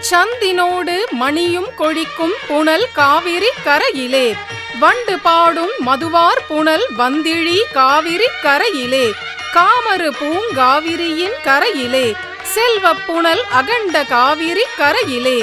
சந்தினோடு மணியும் கொழிக்கும் புனல் காவிரி கரையிலே, வண்டு பாடும் மதுவார் புனல் வந்திழி காவிரி கரையிலே, காமரு பூங்காவிரியின் கரையிலே, செல்வ புனல் அகண்ட காவிரி கரையிலே,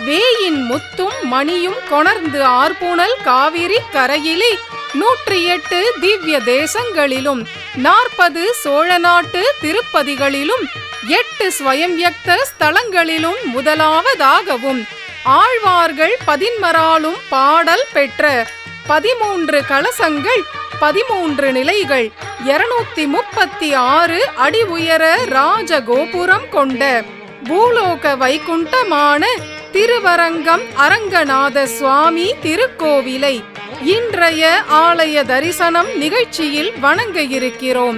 வேயின் முத்தும் மணியும் கொணர்ந்து ஆர்புனல் காவிரி கரையிலே, 108 திவ்ய தேசங்களிலும் 40 சோழ நாட்டு திருப்பதிகளிலும் 8 ஸ்வயம்யக்த ஸ்தலங்களிலும் முதலாவதாகவும் ஆழ்வார்கள் 11 பாடல் பெற்ற 13 கலசங்கள், 13 நிலைகள், 236 அடி உயர ராஜகோபுரம் கொண்ட பூலோக வைகுண்டமான திருவரங்கம் அரங்கநாத சுவாமி திருக்கோவிலை இன்றைய ஆலய தரிசனம் நிகழ்ச்சியில் வணங்க இருக்கிறோம்.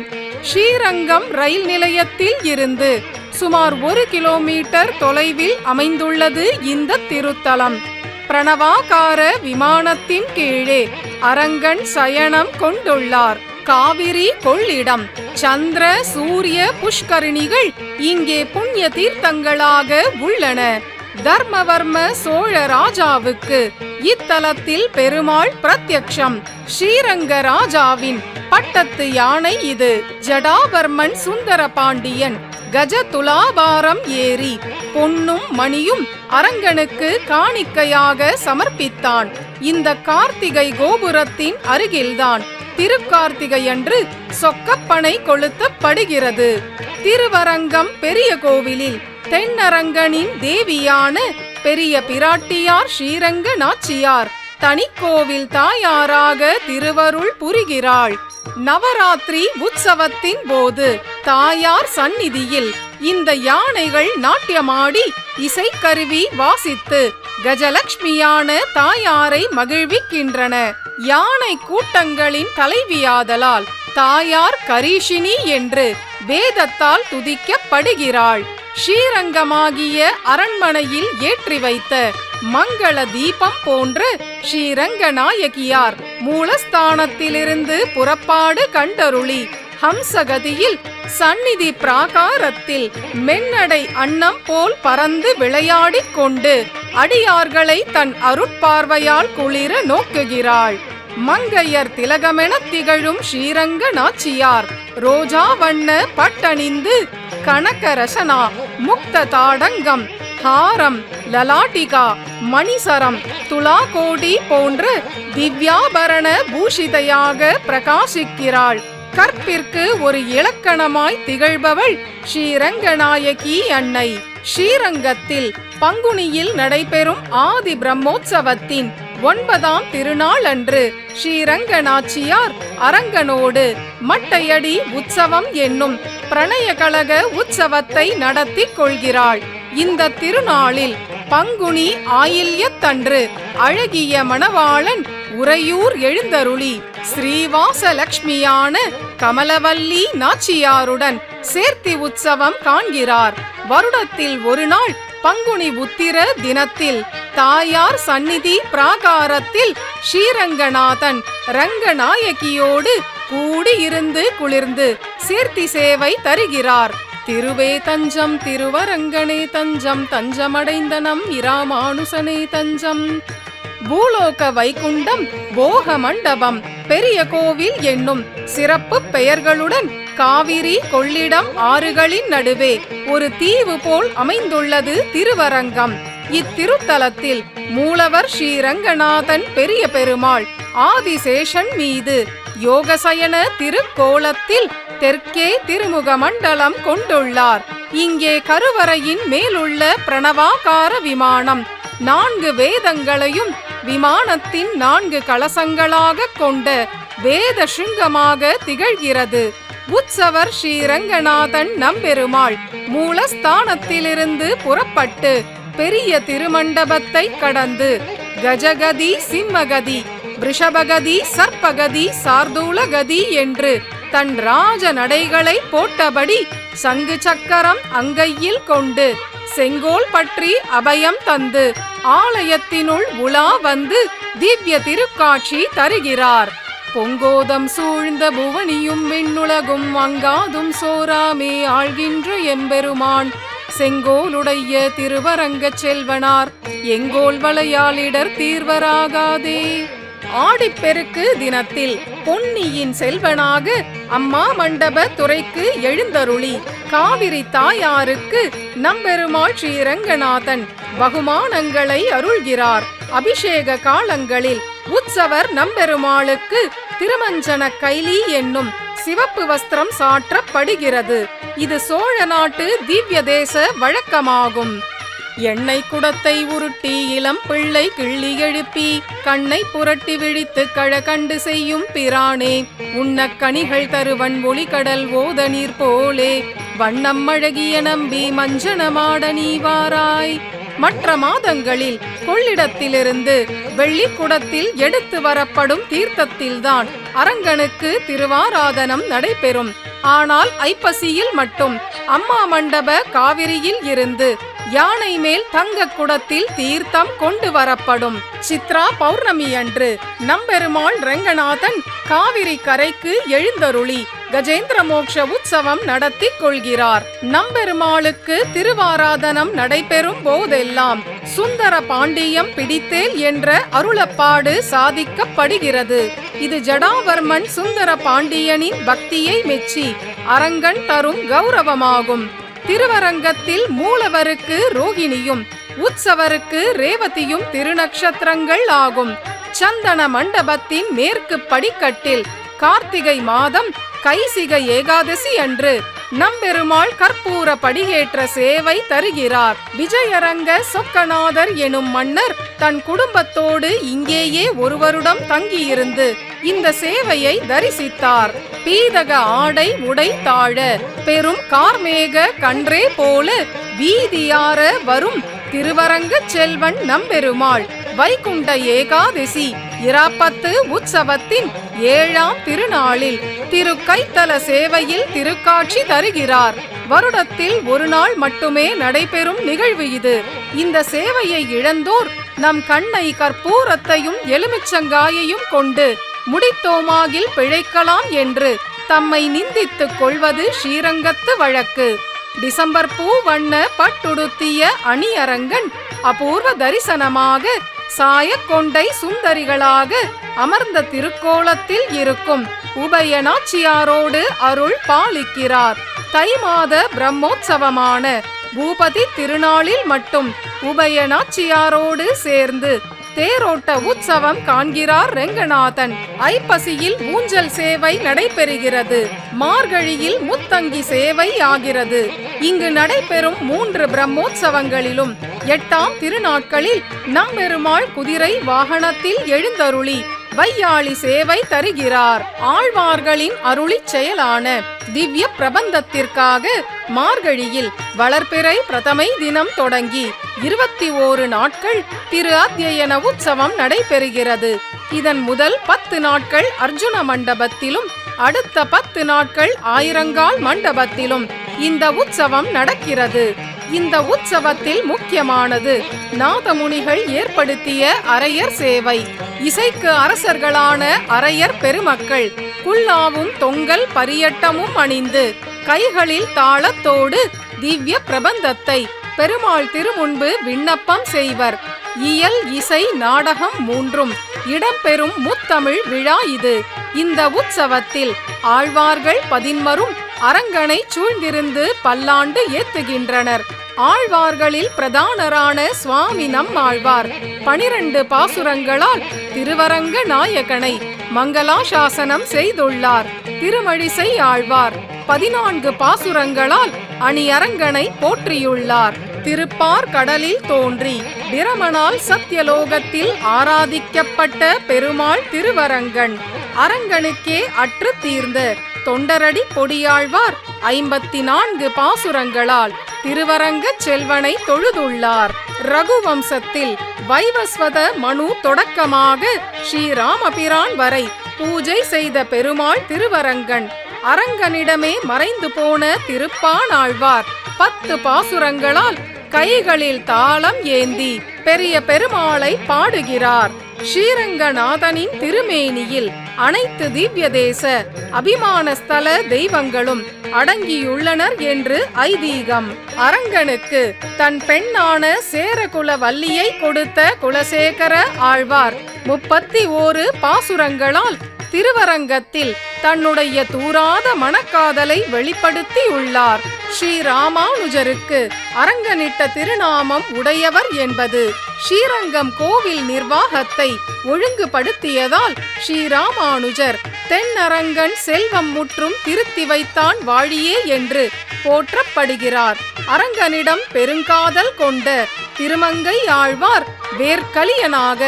ஸ்ரீரங்கம் ரயில் நிலையத்தில் இருந்து சுமார் 1 கிலோமீட்டர் தொலைவில் அமைந்துள்ளது இந்த திருத்தலம். பிரணவாகார விமானத்தின் கீழே அரங்கன் சயனம் கொண்டுள்ளார். காவிரி கொள்ளிடம், சந்திர சூரிய புஷ்கரிணிகள் இங்கே புண்ணிய தீர்த்தங்களாக உள்ளன. தர்மவர்ம சோழ ராஜாவுக்கு இத்தலத்தில் பெருமாள் பிரத்யக்ஷம். ஸ்ரீரங்க ராஜாவின் பட்டத்து யானை இது. ஜடாவர்மன் சுந்தர பாண்டியன் கஜ துலாபாரம் ஏறி பொன்னும் மணியும் அரங்கனுக்கு காணிக்கையாக சமர்ப்பித்தான். இந்த கார்த்திகை கோபுரத்தின் அருகில்தான் திருக்கார்த்திகையன்று சொக்கப்பனை கொளுத்தப்படுகிறது. திருவரங்கம் பெரிய கோவிலில் தென்னரங்கனின் தேவியான பெரிய பிராட்டியார் ஸ்ரீரங்க நாச்சியார் தனிக்கோவில் தாயாராக திருவருள் புரிகிறாள். நவராத்திரி உற்சவத்தின் போது தாயார் சந்நிதியில் இந்த யானைகள் நாட்டியமாடி இசைக்கருவி வாசித்து கஜலட்சுமியான தாயாரை மகிழ்விக்கின்றன. யானை கூட்டங்களின் தலைவியாதலால் தாயார் கரீஷினி என்று வேதத்தால் துதிக்கப்படுகிறாள். ஸ்ரீரங்கமாகிய அரண்மனையில் ஏற்றி வைத்த மங்கள தீபம் போன்ற ஸ்ரீரங்க நாயகியார் மூலஸ்தானத்திலிருந்து புறப்பாடு கண்டருளி ஹம்சகதியில் சந்நிதி பிராகாரத்தில் மென்னடை அன்னம் போல் பறந்து விளையாடிக் கொண்டு அடியார்களை தன் அருட்பார்வையால் குளிர நோக்குகிறாள். மங்கையர் திலகமென திகழும் ஸ்ரீரங்க நாச்சியார் ரோஜா வண்ண பட்டணிந்து கனகரசனா, முக்த தாடங்கம், ஹாரம், லலாட்டிகா, மணிசரம், துலாகோடி போன்ற திவ்யாபரண பூஷிதையாக பிரகாசிக்கிறாள். கற்பிற்கு ஒரு இலக்கணமாய் திகழ்பவள் ஸ்ரீரங்கநாயகி அன்னை. ஸ்ரீரங்கத்தில் பங்குனியில் நடைபெறும் ஆதி பிரம்மோற்சவத்தின் 9ஆம் திருநாள் அன்று ஸ்ரீரங்க நாச்சியார் அரங்கனோடு மட்டையடி உற்சவம் என்னும் பிரணய கழக உற்சவத்தை நடத்தி கொள்கிறாள். இந்த திருநாளில் பங்குனி ஆயில்யத்தன்று அழகிய மணவாளன் உறையூர் எழுந்தருளி ஸ்ரீவாசலட்சுமியான கமலவல்லி நாச்சியாருடன் சேர்த்தி உற்சவம் காண்கிறார். வருடத்தில் ஒரு நாள் பங்குனி உத்திர தினத்தில் தாயார் சந்நிதி பிராகாரத்தில் ஸ்ரீரங்கநாதன் ரங்கநாயகியோடு கூடியிருந்து குளிர்ந்து சேர்த்தி சேவை தருகிறார். திருவே தஞ்சம் திருவரங்கனே தஞ்சம், தஞ்சமடைந்த நம் இராமானுசனே தஞ்சம். பூலோக வைகுண்டம், போக மண்டபம், பெரிய கோவில் என்னும் சிறப்பு பெயர்களுடன் காவிரி கொள்ளிடம் ஆறுகளின் நடுவே ஒரு தீவு போல் அமைந்துள்ளது திருவரங்கம். இத்திருத்தலத்தில் மூலவர் ஸ்ரீரங்கநாதன் பெரிய பெருமாள் ஆதிசேஷன் மீது யோகசயன திருக்கோலத்தில் தெற்கே திருமுக மண்டலம் கொண்டுள்ளார். இங்கே கருவறையின் மேலுள்ள பிரணவாகார விமானம் 4 வேதங்களையும் விமானத்தின் 4 கலசங்களாக கொண்ட வேத சிங்கமாக திகழ்கிறது. உற்சவர் ஸ்ரீரங்கநாதன் நம்பெருமாள் மூலஸ்தானத்திலிருந்து புறப்பட்டு பெரிய திருமண்டபத்தை கடந்து கஜகதி, சிம்மகதி, ரிஷபகதி, சர்ப்பகதி, சார்தூலகதி என்று தன் ராஜ நடைகளை போட்டபடி சங்கு சக்கரம் அங்கையில் கொண்டு செங்கோல் பற்றி அபயம் தந்து ஆலயத்தினுள் உலா வந்து திவ்ய திருக்காட்சி தருகிறார். பொங்கோதம் சூழ்ந்த புவனியும் விண்ணுலகும் அங்காதும் சோராமே ஆழ்கின்ற எம்பெருமான் செங்கோலுடைய திருவரங்கச் செல்வனார் எங்கோல் வளையாளிடர் தீர்வராகாதே. ஆடிப்பெருக்கு தினத்தில் பொன்னியின் செல்வனாக அம்மா மண்டப துறைக்கு எழுந்தருளி காவிரி தாயாருக்கு நம்பெருமாள் ஸ்ரீரங்கநாதன் பகுமானங்களை அருள்கிறார். அபிஷேக காலங்களில் உற்சவர் நம்பெருமாளுக்கு திருமஞ்சன கைலி என்னும் சிவப்பு வஸ்திரம் சாற்றப்படுகிறது. இது சோழ நாட்டு திவ்ய தேச வழக்கமாகும். எண்ணெய் குடத்தை உருட்டி இளம் பிள்ளை கிள்ளி எழுப்பி கண்ணை புரட்டி விழித்து கழகண்டு செய்யும் பிரானே, உண்ணக் கனிகள் தருவன் ஒளிகடல் ஓத நீர் போலே வண்ணம் அழகிய நம்பி மஞ்சனமாட நீவாராய். மற்ற மாதங்களில் கொள்ளிடத்திலிருந்து வெள்ளி குடத்தில் எடுத்து வரப்படும் தீர்த்தத்தில்தான் அரங்கனுக்கு திருவாராதனம் நடைபெறும். ஆனால் ஐப்பசியில் மட்டும் அம்மா மண்டப காவிரியில் இருந்து யானை மேல் தங்க குடத்தில் தீர்த்தம் கொண்டு வரப்படும். சித்ரா பௌர்ணமி அன்று நம்பெருமாள் ரங்கநாதன் காவிரி கரைக்கு எழுந்தருளி கஜேந்திர மோட்ச உற்சவம் நடத்தி கொள்கிறார். நம்பெருமாளுக்கு திருவாராதனம் நடைபெறும் போதெல்லாம் சுந்தர பாண்டியம் பிடித்தேல் என்ற அருளப்பாடு சாதிக்கப்படுகிறது. இது ஜடாவர்மன் சுந்தர பாண்டியனின் பக்தியை மெச்சி அரங்கன் தரும் கௌரவமாகும். திருவரங்கத்தில் மூலவருக்கு ரோகிணியும் உற்சவருக்கு ரேவதியும் திருநக்ஷத்திரங்கள் ஆகும். சந்தன மண்டபத்தின் மேற்கு படிக்கட்டில் கார்த்திகை மாதம் கைசிகை ஏகாதசி அன்று நம்பெருமாள் கற்பூர படியேற்ற சேவை தருகிறார். விஜயரங்க சொக்கநாதர் எனும் மன்னர் தன் குடும்பத்தோடு இங்கேயே ஒரு வருடம் தங்கியிருந்து இந்த சேவையை தரிசித்தார். பீதக ஆடை உடை தாழ பெரும் கார்மேக கன்றே போல வீதியார வரும் திருவரங்க செல்வன் நம்பெருமாள் வைகுண்ட ஏகாதசி இராப்பத்து உற்சவத்தின் 7ஆம் திருநாளில் திருக்கைத்தல சேவையில் திருக்காட்சி தருகிறார். வருடத்தில் ஒரு நாள் மட்டுமே நடைபெறும் நிகழ்வு இது. இந்த சேவையை இழந்தோர் நம் கண்ணை கற்பூரத்தையும் எலுமிச்சங்காயையும் கொண்டு முடித்தோமாகில் பிழைக்கலாம் என்று தம்மை நிந்தித்துக் கொள்வது ஸ்ரீரங்கத்து வழக்கு. டிசம்பர் பூ வண்ண பட்டுடுத்திய அணியரங்கன் அபூர்வ தரிசனமாக சாயக்கொண்டை சுந்தரிகளாக அமர்ந்த திருக்கோலத்தில் இருக்கும் உபய நாச்சியாரோடு அருள் பாலிக்கிறார். தை மாத பிரம்மோற்சவமான பூபதி திருநாளில் மட்டும் உபய நாச்சியாரோடு சேர்ந்து தேரோட்ட உற்சவம் காண்கிறார் ரெங்கநாதன். ஐப்பசியில் ஊஞ்சல் சேவை நடைபெறுகிறது. மார்கழியில் முத்தங்கி சேவை ஆகிறது. இங்கு நடைபெறும் 3 பிரம்மோற்சவங்களிலும் 8ஆம் திருநாட்களில் நம்பெருமாள் குதிரை வாகனத்தில் எழுந்தருளி வையாளி சேவை தருகிறார். ஆழ்வார்களின் அருளிச் செயலான திவ்ய பிரபந்தத்திற்காக மார்கழியில் வளர்பிறை பிரதமை தினம் தொடங்கி 21 நாட்கள் திரு அத்தியன உற்சவம் நடைபெறுகிறது. இதன் முதல் 10 நாட்கள் அர்ஜுன மண்டபத்திலும் அடுத்த 10 நாட்கள் ஆயிரங்கால் மண்டபத்திலும் இந்த உற்சவம் நடக்கிறது. இந்த உற்சவத்தில் முக்கியமானது நாதமுனிகள் ஏற்படுத்திய அரையர் சேவை. இசைக்கு அரசர்களான அரையர் பெருமக்கள் குல்லாவும் தொங்கல் பரியட்டமும் அணிந்து கைகளில் தாளத்தோடு திவ்ய பிரபந்தத்தை பெருமாள் திருமுன்பு விண்ணப்பம் செய்வர். இயல் இசை நாடகம் 3ம் இடம்பெறும் முத்தமிழ் விழா இது. இந்த உற்சவத்தில் ஆழ்வார்கள் 11 அரங்கனை சூழ்ந்திருந்து பல்லாண்டு ஏத்துகின்றனர். ஆழ்வார்களில் பிரதானரான சுவாமி நம்மாழ்வார் 12 பாசுரங்களால் திருவரங்க நாயகனை மங்களாசாசனம் செய்துள்ளார். திருமழிசை ஆழ்வார் 14 பாசுரங்களால் அணியரங்கனை போற்றியுள்ளார். திருப்பார் கடலில் தோன்றி பிரமனால் சத்தியலோகத்தில் ஆராதிக்கப்பட்ட பெருமாள் திருவரங்கன். அரங்கனுக்கே அற்று தீர்ந்த தொண்டரடி பொடியாழ்வார் 54 பாசுரங்களால் திருவரங்க செல்வனை தொழுதுள்ளார். ரகுவம்சத்தில் வைவஸ்வத மனு தொடக்கமாக ஸ்ரீராமபிரான் வரை பூஜை செய்த பெருமாள் திருவரங்கன். அரங்கனிடமே மறைந்து போன திருப்பானாழ்வார் 10 பாசுரங்களால் கைகளில் தாளம் ஏந்தி பெரிய பெருமாளை பாடுகிறார். ஸ்ரீரங்கநாதனின் திருமேனியில் அனைத்து திவ்ய தேச அபிமான ஸ்தல தெய்வங்களும் அடங்கியுள்ளனர் என்று ஐதீகம். அரங்கனுக்கு தன் பெண்ணான சேரகுல வல்லியை கொடுத்த குலசேகர ஆழ்வார் 31 பாசுரங்களால் திருவரங்கத்தில் தன்னுடைய தூராத மனக்காதலை வெளிப்படுத்தியுள்ளார். ஸ்ரீ ராமானுஜருக்கு அரங்கனிட்ட திருநாமம் உடையவர் என்பது ஸ்ரீரங்கம் கோவில் நிர்வாகத்தை ஒழுங்குபடுத்தியதால் ஸ்ரீராமானுஜர் தென்னரங்கன் செல்வம் முற்றும் திருத்தி வைத்தான் வாழியே என்று போற்றப்படுகிறார். அரங்கனிடம் பெருங்காதல் கொண்ட திருமங்கை ஆழ்வார் வேர்க்கலியனாக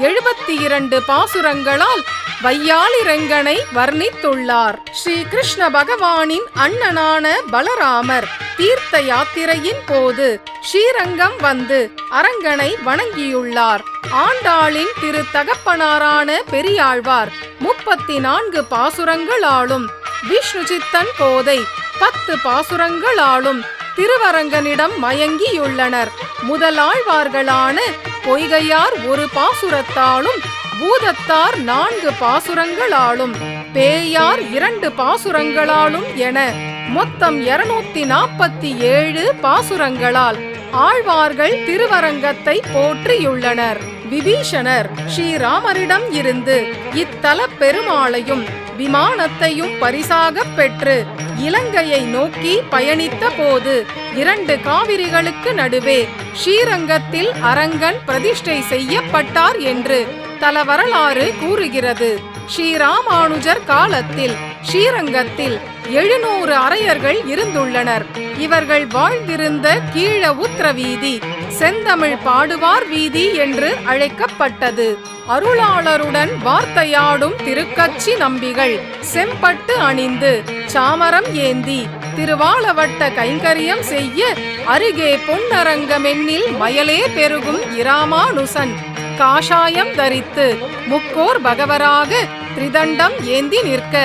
72 பாசுரங்களால் வையாளிரங்கனை வர்ணித்துள்ளார். ஸ்ரீ கிருஷ்ண பகவானின் அண்ணனான பலராமர் தீர்த்த யாத்திரையின் போது ஸ்ரீரங்கம் வந்து அரங்கனை வணங்கியுள்ளார். ஆண்டாளின் திரு தகப்பனாரான பெரியாழ்வார் 34 பாசுரங்களாலும் விஷ்ணு சித்தன் கோதை 10 பாசுரங்களாலும் திருவரங்கனிடம் மயங்கியுள்ளனர். முதலாழ்வார்களான பொய்கையார் 1 பாசுரத்தாலும் பூதத்தார் 4 பாசுரங்களாலும் பேயார் 2 பாசுரங்களாலும் என மொத்தம் 247 பாசுரங்களால் ஆழ்வார்கள் திருவரங்கத்தை போற்றியுள்ளனர். விபீஷணர் ஸ்ரீராமரிடம் இருந்து இத்தல பெருமாளையும் விமானத்தையும் பரிசாக பெற்று இலங்கையை நோக்கி பயணித்த போது 2 காவிரிகளுக்கு நடுவே ஸ்ரீரங்கத்தில் அரங்கன் பிரதிஷ்டை செய்யப்பட்டார் என்று தல வரலாறு கூறுகிறது. ஸ்ரீராமானுஜர் காலத்தில் ஸ்ரீரங்கத்தில் 700 அரையர்கள் இருந்துள்ளனர். இவர்கள் வாழ்ந்திருந்த கீழ உத்திர வீதி செந்தமிழ் பாடுவார் வீதி என்று அழைக்கப்பட்டது. அருளாளருடன் வார்த்தையாடும் திருக்கச்சி நம்பிகள் செம்பட்டு அணிந்து சாமரம் ஏந்தி திருவாளவட்ட கைங்கரியம் செய்ய அருகே பொன்னரங்கமென்னில் மயலே பெருகும் இராமானுசன் காஷாயம் தரித்து முக்கோர் பகவராக திரிதண்டம் ஏந்தி நிற்க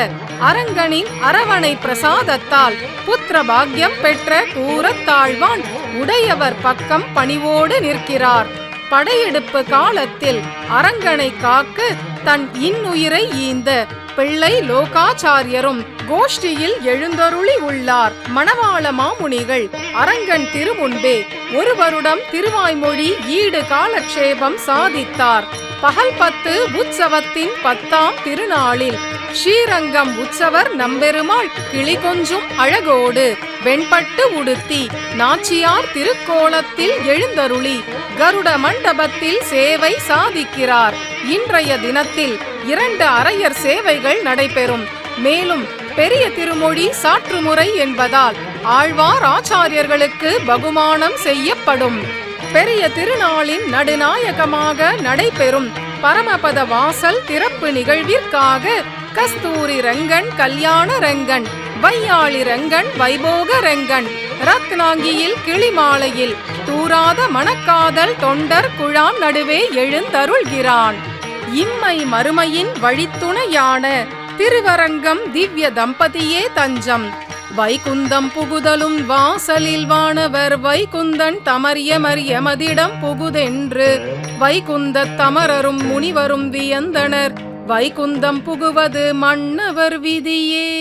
அரங்கனின் அரவணை பிரசாதத்தால் புத்திர பாக்கியம் பெற்ற கூரத்தாழ்வான் உடையவர் பக்கம் பணிவோடு நிற்கிறார். படையெடுப்பு காலத்தில் அரங்கனை காக்க தன் இன்னுயிரை ஈந்த பிள்ளை லோகாச்சாரியரும் கோஷ்டியில் எழுந்தருளி உள்ளார். மணவாள மாமுனிகள் அரங்கன் திருமுன்பே 1 வருடம் திருவாய்மொழி ஈடு காலக்ஷேபம் சாதித்தார். பகல் 10 உற்சவத்தின் 10ஆம் திருநாளில் ஸ்ரீரங்கம் உற்சவர் நம்பெருமாள் கிளி கொஞ்சும் அழகோடு வெண்பட்டு உடுத்தி நாச்சியார் திருக்கோலத்தில் எழுந்தருளி கருட மண்டபத்தில் சேவை சாதிக்கிறார். இன்றைய தினத்தில் 2 அரையர் சேவைகள் நடைபெறும். மேலும் பெரிய திருமொழி சாற்றுமுறை என்பதால் ஆழ்வார் ஆச்சாரியர்களுக்கு பகுமானம் செய்யப்படும். பெரிய திருநாளின் நடுநாயகமாக நடைபெறும் பரமபத வாசல் திறப்பு நிகழ்விற்காக கஸ்தூரி ரங்கன் கல்யாண ரங்கன் வையாளி ரங்கன் வைபோக ரங்கன் ரத்னாங்கியில் கிளிமாலையில் தூராத மணக்காதல் தொண்டர் குழாம் நடுவே எழுந்தருள்கிறான். இம்மை மறுமையின் வழித்துணையான திருவரங்கம் திவ்ய தம்பதியே தஞ்சம். வைகுந்தம் புகுதலும் வாசலில் வானவர் வைகுந்தன் தமரியமரியமதிடம் புகுதென்று வைகுந்த தமரரும் முனிவரும் வியந்தனர். வைகுந்தம் புகுவது மன்னவர் விதியே.